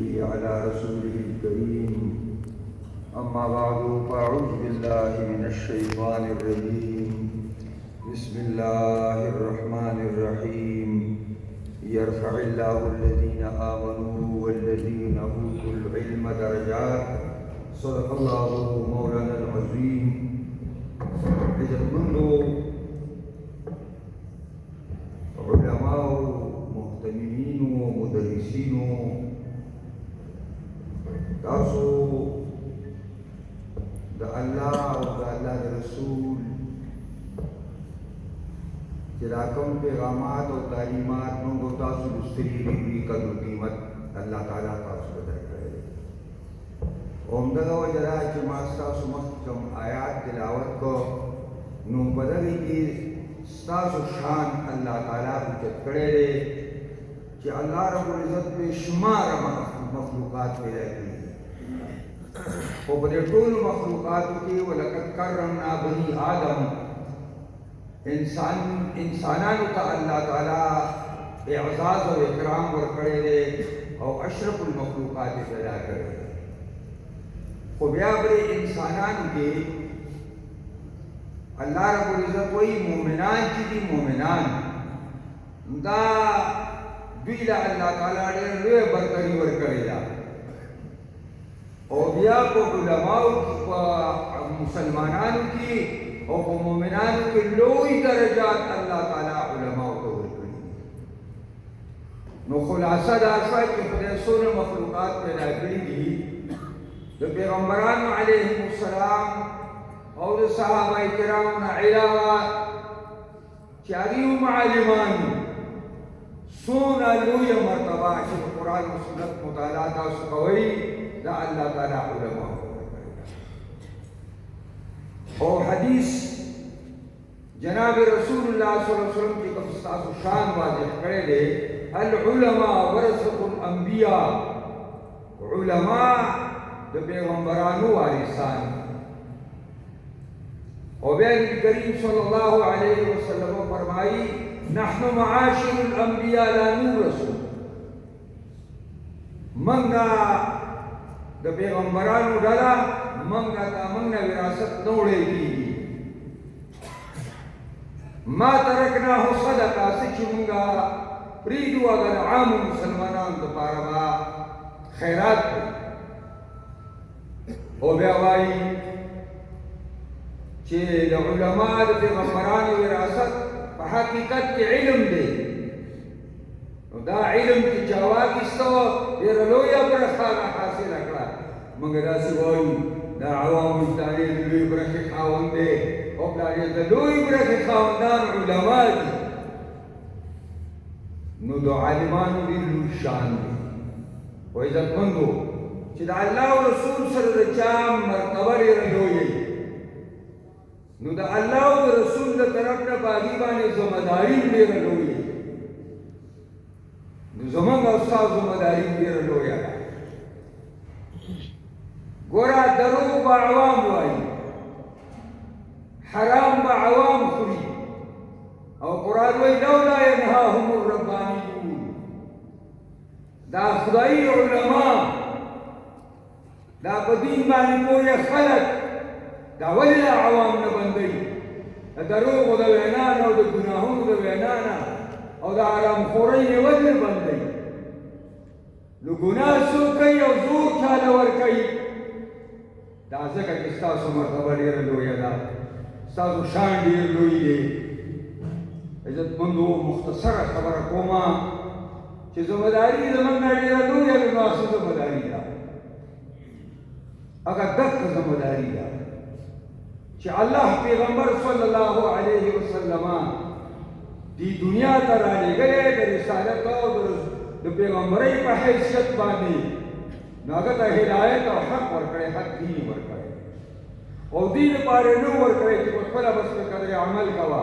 على رسوله الكريم أما بعد فأعوذ بالله من الشيطان الرجيم بسم الله الرحمن الرحيم يرفع الله الذين آمنوا والذين أوتوا العلم درجات صدق الله مولانا العظيم عزتمندو علماء محتملين ومدرسين تاسو د الله او د الله د رسول چې دا کوم پیغامات او تعلیمات موږ تاسو لوستلي دي قدر قیمت الله تعالی تاسو ته درکړي اومدغه وجرا چې ما تاسو مخکم آیات تلاوت کو نو بدلې کې تاسو شان الله تعالی اوچت کړي دي چې الله رب العزت په شمار مخلوقات پیدا کړي او په دې ټول مخلوقاتو کې ولقد کرمنا بني آدم انسانانو ته الله تعالی اعزاز او اکرام ورکړی دی او اشرف المخلوقات پیدا کړی خو بیا پرې انسانانو کې الله رب العزت وایي مؤمنان چې دي مؤمنان دا دوی له الله تعالی ډېر لوی برتري ورکړې ده او بیا په علماو کې په مسلمانانو کې او په مؤمنانو کې لوی درجات الله تعالی علماو ته ورکړي نو خلاصه دا شوه چې خدای څونه مخلوقات پیدا کړي دي د پیغمبرانو علیهم السلام او د صحابه کرامو نه علاوه چې هغوی هم عالمان څونه لویه مرتبه چې د قرآن او سنت مطالعه تاسو کوئ دا اللہ تعالی علماء اور حدیث جناب رسول اللہ صلی اللہ علیہ وسلم کی کم ستاس و شان واضح کرے دے العلماء ورثۃ الانبیاء علماء دا پیغمبرانو وارثان اور نبی کریم صلی اللہ علیہ وسلم فرمائی نحن معاشر الانبیاء لا نورث منگا د پیغمبرانو ډله موږ نه وراثت نه وړېږي ما ترکناه صدقه څه چې موږ پرېږدو هغه د عامو مسلمانانو دپاره به خیرات دی او بیا وایي چې د علما د پیغمبرانو وراثت په حقیقت کې علم دی نو دا علم چې چا واخیسته ډېره لویه برخه حاصله کړه موږ داسې وایو دا عوامو تعلیم د لویې برخې خاوند دی او پلار یې د لویې برخې خاوندان علما دي نو د عالمانو ډېر لوی شان دی خو عزتمندو چې د الله او رسول سره د چا مرتبه ډېره لویه نو د الله او د رسول د طرف نه په هغې باندې ذمهداري ډېره لویه نو زمونږ او ستاسو ذمهداري ډېره لویه ده ګوره دروغ به عوام وایي حرام به عوام خوري او قرآن وایي لولا ینهاهم الربانیون دا خدایي علما دا په دین باندې پوهه خلک دا ولې له عوام نه بندوي د دروغو د وینا نه او د ګناهونو د وینا نه او د حرامخورۍ نه ولې بندوي نو ګناه څوک کوي او زور چاله ورکوي دا ځکه چې ستاسو مرتبه ډېره لویه ده ستاسو شان ډېر لوی دی عزتمندو مختصره خبره کومه چې ذمهداري زموږ نه ډېره لویه ده نو څه ذمهداري ده هغه دقه ذمهداري ده چې الله پیغمبر صلی الله علیه وسلم دی دنیا ته رالېږلی د رسالت او د پیغمبرۍ په حیثیت باندې نو هغه ته هدایت او حق ورکړی حق دین ورکړی او دین لپاره نه ورکړی چې په خپله بس په قدر عمل کوه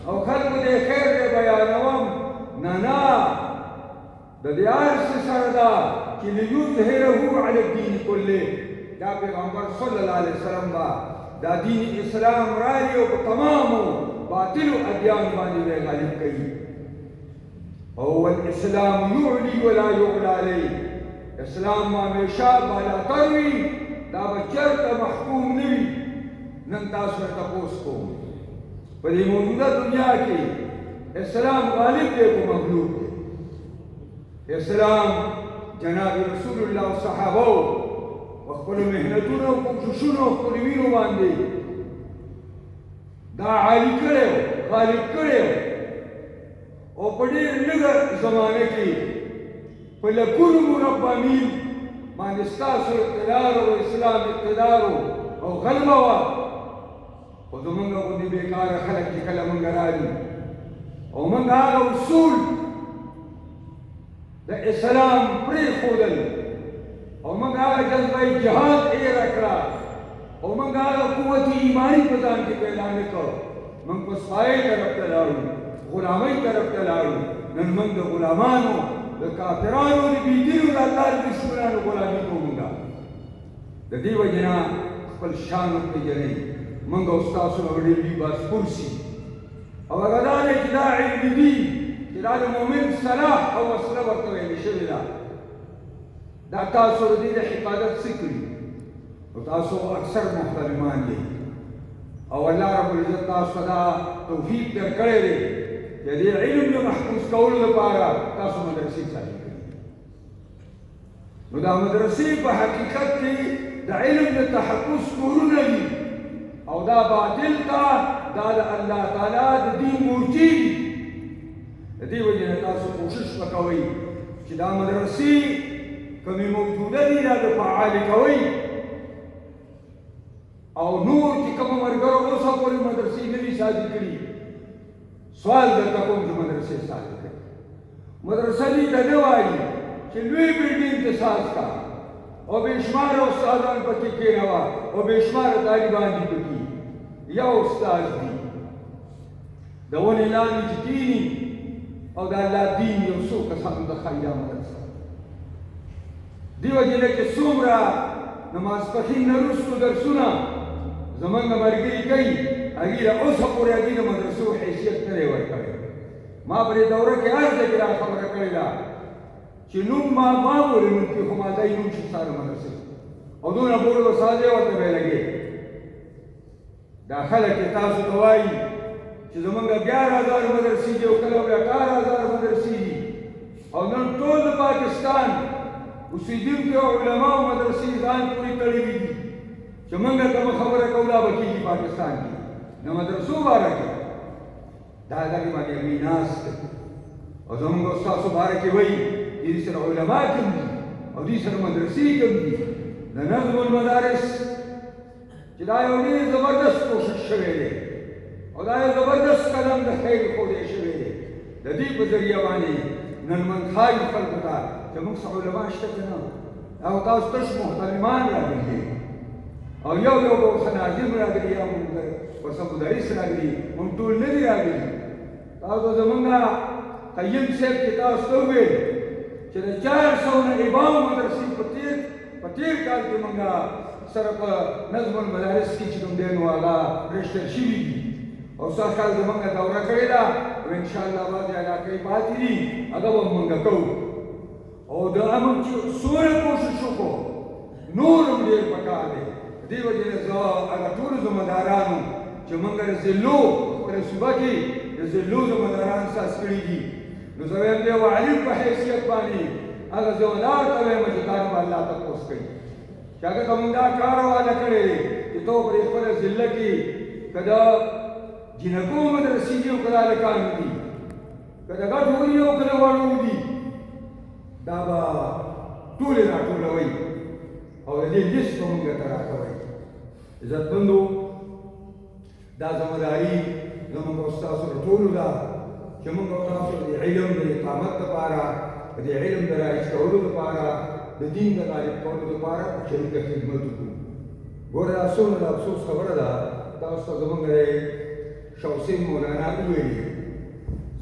او خلکو دې خیر دې بیانوم نه نه د دې هر څه سره ده چې لیظهره علی الدین کله دا پیغمبر صلی الله علیه وسلم به دا دین اسلام رالی او په تمامو باطلو ادیان باندې غالب کوي هو الاسلام يعلي ولا يغلى عليه اسلام همیشه بالاتر وي دا به چېرته محکوم نه وي نن تاسو ورته تپوس کوم په دې موجوده دنیا کې اسلام غالب دی کو مغلوب دی اسلام جناب رسول الله صحابه او خپل محنتونو او کوششونو او خپل وینو باندې دا عالي کړی غالب کړی او په ډېر لږه زمانه کې په لکونو مربع میل باندې ستاسو اقتدار او اسلام اقتدار او غلبه وه خو زمونږ غوندې بېکاره خلک چې کله مونږ راځي او مونږ هغه اصول د اسلام پرېښودل او مونږ هغه جذبه جهاد هېره کړه او مونږ هغه قوت ایماني په ځان کې پیدا نه کړ مونږ په سپایۍ طرف ته لاړو غلامۍ طرف ته لاړو نن مونږ د غلامانو د کافرانو د بېدینو د الله د دشمنانو غلامي کوو مونږه د دې وجې نه خپل شان وپېژنئ مونږ او ستاسو به ډېر لوی باسپور سي او هغه دا دی چې دا علم دي چې دا د مؤمن صلاح او وسله ورته ویلې شوې ده دا تاسو د دې د حفاظت څه کړي او تاسو اکثر محترمان دي او الله رب العزت تاسو دا توفیق درکړی دی چې دې علم د محفوظ کولو لپاره تاسو مدرسې څاري کړي نو دا مدرسې په حقیقت کې د علم د تحفظ کورونه دي او دا باطل ته دا د الله تعالی د دین مورچې دي د دې وجې نه تاسو کوشش وکوئ چې دا مدرسې کومې موجوده دي دا د فعالې کوئ او نور چې کومو ملګرو اوسه پورې مدرسې نه دي شادي کړي سوال درته کوم چې مدرسې شادي کړي مدرسه دې ته نه وایي چې لوی بلډینګ ته ساز کا او بې شماره استادان پکې کېنوه او بې شماره طالبان دي پکې یو استاد دي د ونې لاندې چې کښېني او د الله دین یو څو کسانو ته ښایي دا مدرسه دې وجې نه چې څومره د ماسپښین نه وروستو درسونه زمونږ ملګري کوي هغې له اوسه پورې هغې د مدرسو حیثیت نه دی ورکړی ما په دې دوره کې هر ځای کې را خبره کړې ده چې نوم ما بولې نوم کې خو ما دای نوم شي ساره مدرسې او دونه بول به سازې ورته به لګې دا خلک چې تاسو ته وایي چې زمونږ 11,000 مدرسې دي او کله بیا 18,000 مدرسې دي او نن ټول د پاکستان اوسېدونکي علماو مدرسې ځان پورې تړلي دي چې موږ کومه خبره کوو دا به کېږي پاکستان کې د مدرسو باره کې دا دغې باندې هغوی ناست او زموږ او ستاسو باره کې وایي چې دې سره علما کوم دي او دې سره مدرسې کوم دي د نظم المدارس چې دا یو ډېر زبردست کوشش شوی دی او دا یو زبردست قدم د خیر ښودی شوی دی د دې په ذریعه باندې نن من ښایي خلکو ته چې موږ څه علما شته که نه او تاسو تش محترمان راغلي او یو به ورسه ناظم راغلي یا ورسه مدرس راغلي موږ ټول نه دي راغلي تاسو زمونږ قیم صاحب چې تاسو ته وویل چې د 400 نه اباو مدرسې په تېر کال کې موږ سره په نظم المدارس کې چې کوم دی نو هغه رجسټر شوي دي او سږ کال زمونږ دوره کړې ده او انشاءالله بعضې علاقې پاتې دي هغه به موږ کوو او د امن چې څومره کوشش وکړو نور هم ډېر پکار دی دې وجې نه زه هغه ټولو ذمهدارانو چې موږ د ضلعو خپله صوبه کې د ضلعو ذمهداران ساس کړي دي نو زه وایم د یو عالم په حیثیت باندې هغه ذمهدار ته وایم چې تا نه به الله تپوس کوي چې هغه ته موږ دا کار حواله کړی دی چې تو پرې خپله ضلع کې که د جنکو مدرسې دي او که د هلکانو دي که د ګډو دي او که د وړو دي دا به ټولې راټولوئ او د دې لیست به موږ ته راکوئ عزتمندو دا ذمهداري زموږ او ستاسو د ټولو ده چې موږ او تاسو د علم د اقامت لپاره د علم د رایج کولو لپاره د دین د غالب کولو لپاره شریکه خدمت وکړو ګوره دا څومره د افسوس خبره ده تاسو ته زموږ د شوسین مولانا وویلي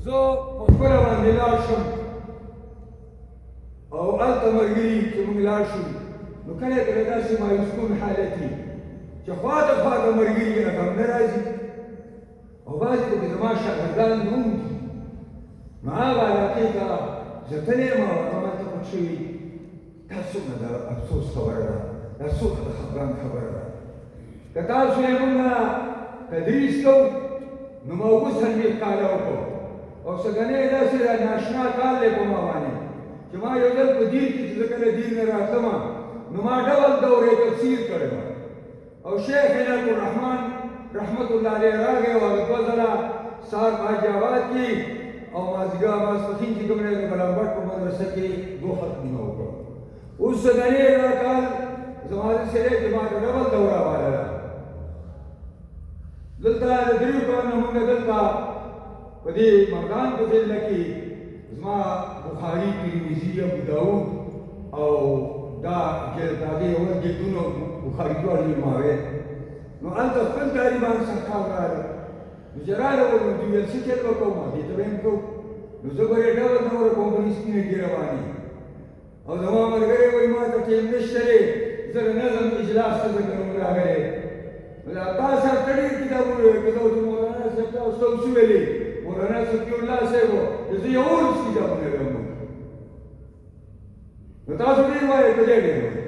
زه په خپله باندې لاړ شم او هلته ملګري چې موږ لاړ شو نو کله کله داسې مایوسکون حالت وي چې خواته خواته ملګري رقم نه راځي او بعضې پکې زما شاګردان هم دي نو هغه علاقې ته زه تللی یم او هغه ماته پټ شوي دا څومره د افسوس خبره ده، دا څومره د خفګان خبره ده. که تاسو یې مونږ تدریس کوو نو ما اووه څلوېښت کاله وکړو او سږنی یې داسې ده ناشنا کال دی په ما باندې چې ما یو ځل په دین کې چې زه کله دین نه راتلم نو ما ډبل دورې تفسیر کړې وه او شیخ عنایت الرحمن رحمت الله علیه راغی او هغه دوه ځله سهار په حاجي آباد کې او مازدیګر ماسپښین چې کوم دی د بلمبټ په مدرسه کې دوه ختمونه وکړو. اوس سږنی دا کال زما د سړی چې ما ته ډبل دوره واله دلته د دریو کالونو موږ دلته په دې مردان په ضلع کې زما بخاري ترمذي ابو داود او دا دغې اول جلدونه بخاري دواړه علماوې نو هلته خپل طالبان سرکال راغی نو چې راغله نو دوی ویل څه چل به کوو ما دې ته به یې کوو نو زه به یې ډبل دوره کوم په سپینه کې روان یم او زما ملګری وایي ما ته ټیم نشته دی زه د نظم اجلاس ته ځکه نوم راغلی دا تا سره ته ډېر کتابونه ویل که زه د مولانا صاحب تاسو ته اوس ویلې مولانا صفي الله صاحب و چې زه یوولس کتابونه ویم نو تاسو ډېر وایئ که دی ډېر وایئ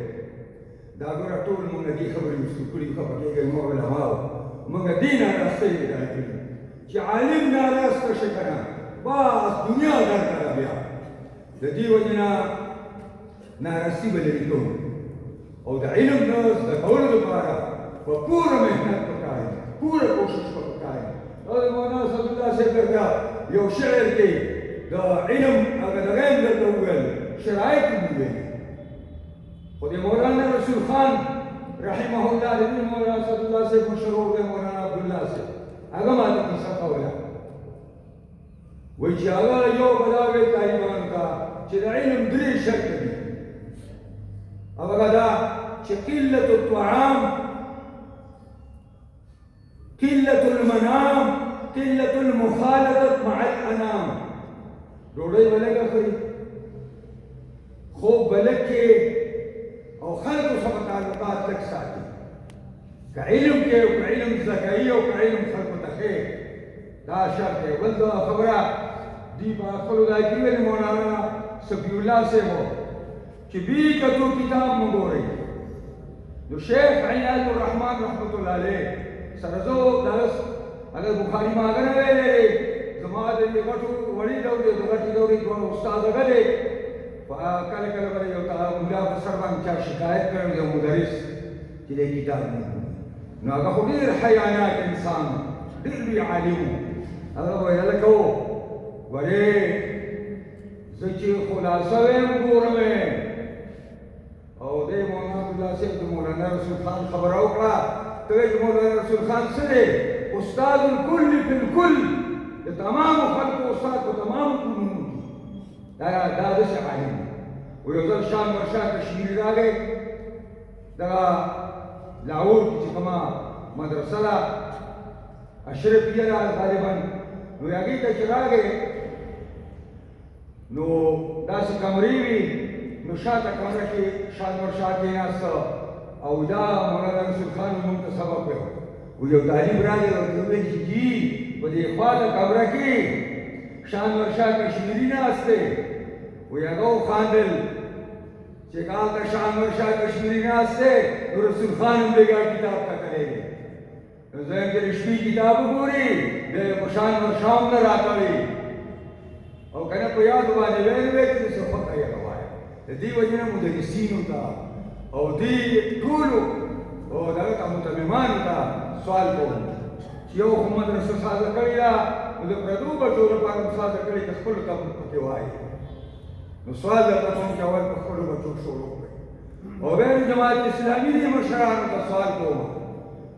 دا ګوره ټول مونږ دې خبرې وستو کړي خفه کېږئ مو علماو مونږ دې ناراستۍ پیدا کړي چې عالم ناراسته شي که نه بس دنیا درته بیا د دې وجې نه ناراستي به لرې کوو او د علم نه زده کولو لپاره په پوره محنت پکار دی پوره کوشش به پکار دی او د مولانا اسدالله صاحب درته یو شعر کې د علم هغه دغه یې درته وویل شرایط یې وویلي خو د مولانا رسول خان رحمه الله د مولانا اسدالله صاحب مشهور دی مولانا عبدالله صاحب هغه ماته کیسه کوله وایي چې هغه یو به دا ویل طالبانو ته چې د علم درې شرط دي او هغه دا چې قلة الطعام قلة المنام قلة المخالطة مع الأنام ډوډۍ به لږه خوري خوب به لږ کې او خلکو سره تعلقات لږ ساتي که علم کې او که علم زده کوي او که علم خلکو ته ښیي دا شرط دی. بل خبره دی په خپلو ځای کې ویلې مولانا صفي الله صاحب چې بی کتو کتاب مو ګورئ نو شیخ عنایت الرحمن رحمت الله علیه سره زه درس اگر بخاري ما هغه نه ویلې زما د دې غټو وړي دورې د غټې دورې دوه استاد هغه دی کله کله به یو ملا په سر باندې چا شکایت کړی یو مدرس چې دې کتاب نه نو هغه خو ډېر حیانات انسان ډېر لوی عالم هغه ویل هلکه ورې زه چې خلاصه ویم ګورم او دې مولانا عبدالله صاحب د مولانا رسول خان خبره وکړه ته وایې چې مولانا رسول خان څه دی استاد الکل فی الکل د تمامو خلکو استاد په تمامو کلونو کې دا داسې عالم و یو ځل شان ورشاه کشمیري راغی دغه لاهور کې چې کومه مدرسه ده اشرفیه ده غالبا نو هغې ته چې راغی نو داسې کمرې وي نو شاته کمره کې شانور شاه کېناسته او دا مولانا رسول خان موږ ته سبق ویل و یو طالب راغی ورته وویل چې جي په دې خوا د کمره کې شانور شاه کشمیري ناست دی وایي هغه وخاندل چې که هلته شانور شاه کشمیري ناست دی نو رسول خان هم بېګا کتاب کتلی دی نو زه یم چې رشمي کتاب وګوري دی په شانور شاه هم نه راکوي او که نه په یادو باندې ویل وی چې څه خوښه یې وایه د دې وجې نه مدرسینو ته او دې ټولو او دغه ته متممانو ته سوال کوم چې یو خو مدرسه سازه کړې ده نو د پردو بچو لپاره هم سازه کړې که خپلو ته پکې وایي نو سوال درته کوم چې اول په خپلو بچو شروع کړئ او بیا د جماعت اسلامي دې مشرانو ته سوال کوم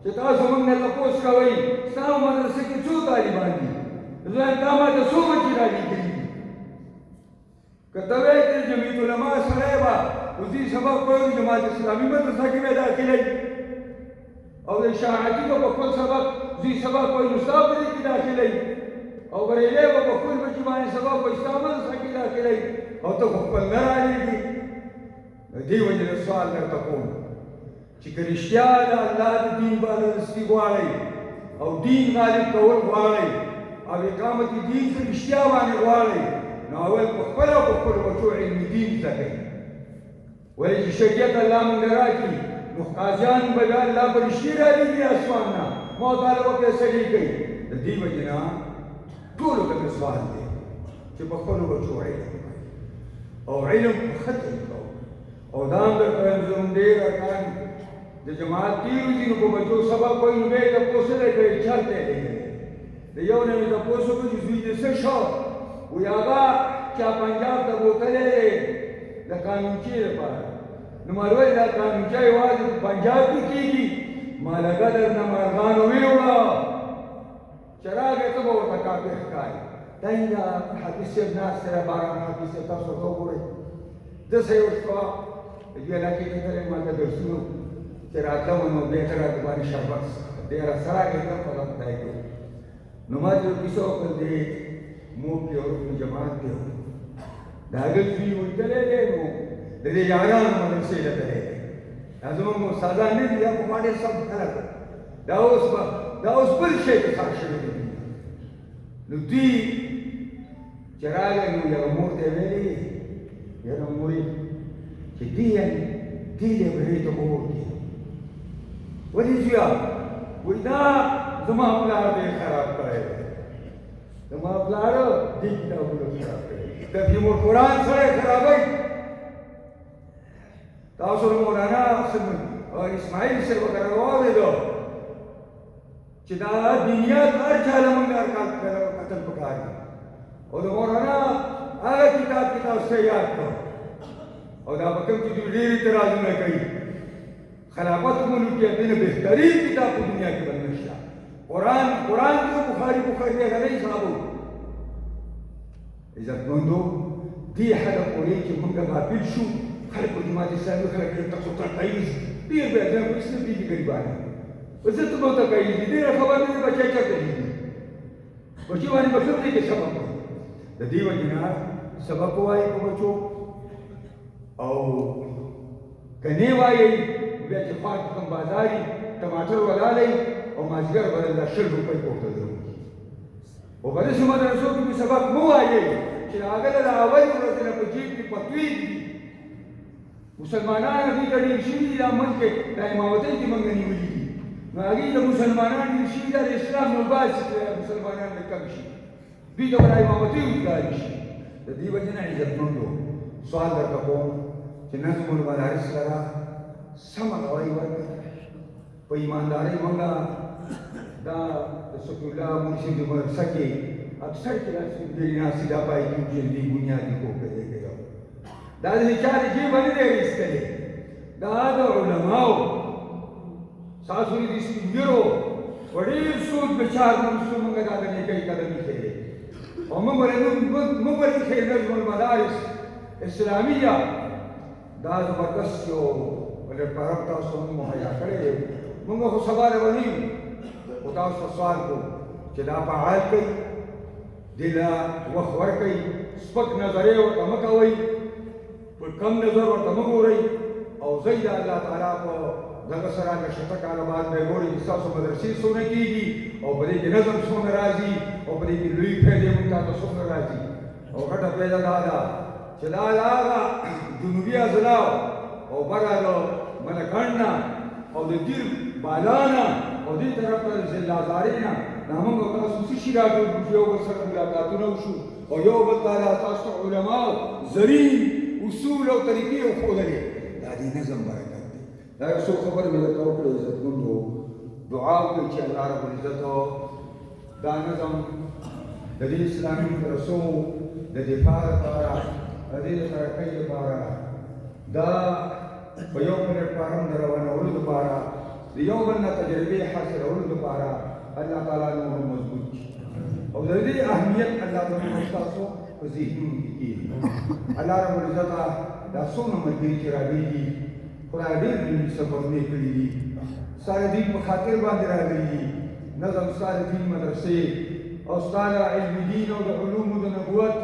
چې تاسو موږ نه تپوس کوئ ستاسو مدرسه کې څو طالبان دي زه دا ماته څو بچي رالیږلي دي که ته وایې چې جمعیت علما سړی به وزیر سبق وایو جماعت اسلامي مدرسه کې به داخلوي او د شاعتي به په خپل سبق زوی سبق وایي نو ستا په دې کې داخلوي او بریلی به په خپل بچي باندې سبق وایي ستا مدرسه کې داخلوي او ته خو خپل نه رالیږي د دې وجې نه سوال درته کوم چې که رښتیا د الله د دین باندې رسي غواړئ او دین غالب کول غواړئ او اقامت دین په رښتیا باندې غواړئ نو اول په خپله او په خپلو بچو علمي دین زده کوئ ولې شریعت الله مونږ راکړي نو قاضیان به الله فرشتي رالیږي اسمان نه مطالبه فیصلې کوي د دې وجې نه ټولو ته سوال دی چې په خپلو بچو علم او علم ختم کوو او دا هم درته وایم زموږ ډېر ارکان د جماعت تېرو ځي نو په بچو سبق وایي نو بیا یې تپوس نه کوي چېرته یې لیکلی د یو نه مې تپوس وکړو چې زوی دې څه شو وایي هغه چا پنجاب ته بوتلی دی د قانونچې لپاره نو ما ویل دا قانونچه یوازې په پنجاب کې کېږي ما لږه درنه مرغانو ویوړه چراغ یې ته به ورته کافر ښکاري دا دا حافظ صاحب ناست دی باران حافظ صاحب تاسو ورته وګورئ داسې یې وشوه د دې علاقې کې تللی ما ته درسونه چې راتلم نو بېرته راته باندې شربت ډېره سره کېدم په خدای کې نو ما ته یو کیسه وکړل د موږ کې اورو جماعت کې د هغه زوی وتلی دی نو د دې یارانو مدرسې ته تللی دی دا زموږ استادان نه دي دا په ما ډېر سم خلک دا اوس بل شی ته سر شوي دي نو دوی چې راغی نو یوه مور ته یې ویلې یاره مورې چې دې لیبرې ته مور کړي ولې زویا وایي دا زما پلار ډېر خراب کړی دی زما پلار دې کتابونه خراب کړي تفهیم القرآن سره خرابوي تاسو له مولانا اسماعیل صاحب وغیره واورېدو چې دا دنیات هر چا له مونږ قتل پکار دي او د مولانا هغه کتاب کې تاسو یاد کړو او دا به کوم چې دوی ډېر اعتراضونه کوي خلافت ملوکیت دې نه بهترین کتاب په دنیا کې بل نشته قرآن کې بخاري هغه نه حسابو عزتمندو دې حد پورې چې مونږ غافل شو خلک په جماعت اسلامي خلک ډېر تاسو ته کوي ډېر بیا دا پرسته دي ګریبانه وزه ته به ته کوي دې خبر نه بچی چرته دي بچی باندې مطلب دې کې سبب د دې وجه نه سبق وایي په بچو او کني وایي بیا چې خاط کوم بازاري ټماټر ولالي او مازګر بدل 100 روپۍ پورته دی او په دې مدرسو کې سبق مو وایي چې هغه د اول ورځ نه په جیب کې پتوي دي مسلمانان دې ډېر شي د ملک د امامتۍ کې مونږ نیولي دي نو هغې د مسلمانان ډېر شي د اسلام نو باسي چې مسلمانان نه کم شي دوی ته به امامتۍ وګاري شي د دې وجې نه عزتمندو سوال درته کوم چې نظم المدارس سره سمه غوایي ورکړه په ایماندارۍ مونږ دا د صفي الله مرشد مدرسه کې اکثر کلاسونه ډېرې ناستې دا پای کې جلدي بنیادي کو کوي دا د چا د جیب نه دی ایستلی دا د علماو ستاسو دې سپین ږیرو په ډېر سوچ بچار موږ دا د نیکۍ قدم ایښی او موږ ولې ایښی نظم المدارس اسلامیه دا زبردست یو پلټفارم تاسو موږ مهیا کړی دی موږ خو سبا رواني یو خو تاسو ته سوال کوو چې دا فعال کوئ دې له وخت ورکوئ سپک نظرې ورته مه کوئ پر کم نظر ورته مه ګورئ او زه د الله تعالی په دغه سره د شپه کاله بعد به ګورئ چې ستاسو مدرسې څونه کېږي او په دې کې نظم څومره راځي او په دې کې لوی فایدې موږ ته څومره راځي او غټه فایده دا ده چې دا هغه جنوبي اضلاع او بره د ملکڼ نه او د تیر بالا نه او دې طرف ته د ضلعزارۍ نه دا موږ تاسو څه شي راټول کړو یو بل سره ملاقاتونه وشو او یو بل ته تاسو علماو زرین اصول او طریقې وښودلې دا د نظم برکت دی دا یو څو خبرې مې درته وکړې عزتمندو دعا وکړئ چې الله رب العزت دا نظم د دې اسلامي مدرسو د دفاع لپاره د دې د ترقۍ لپاره دا په یو پلټفارم د روانولو لپاره د یو بل نه تجربې حاصلولو لپاره الله تعالی نور مضبوط کړي او د دې اهمیت الله تعالی ستاسو په ذهنونو کې کېږي الله رب العزت دا څومره ملګري چې راغلي خدای ډېر لوی سفرونه کړي دي ستا د دین په خاطر باندې راغلي دي نظم ستا د دین مدرسې او ستا د علم دین او د علومو د نبوت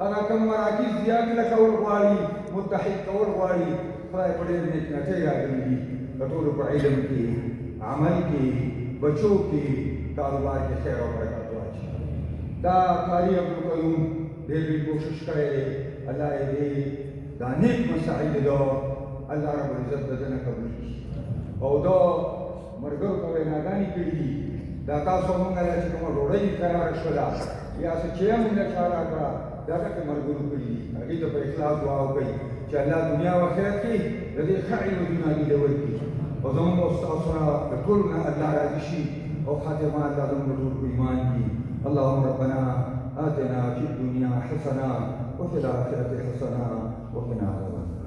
هغه کوم مراکز دي هغه لکول غواړي متحد کول غواړي خدای په ډېر نیکنیتۍ راغلي دي د ټولو په علم کې عمل کې بچو کې کاروبار کې خیر او برکت واچوي دا قاري عبدالقیوم ډېر کوشش کړی دی الله یې دې دا نیک مساعد ده الله رب العزت ددنه قبول کړي او دا مرګو ته ویناګانې کړي دي دا تاسو مونږ له چې کومه ډوډۍ قرار شوله یا څه چې موږ له ښه راکړه دا ټکې مرګو کړي دي هغې ته په اخلاص دعا وکړئ چې الله دنیا او آخرت کې د دې ښه عوضونه لیده ورکړي او زموږ او ستاسو نه د ټولو نه الله راضي شي او خاتمه الله زموږ د ټول په ایمان کړي اللهم ربنا آتنا في الدنيا حسنة وفي الآخرة حسنة وقنا عذاب النار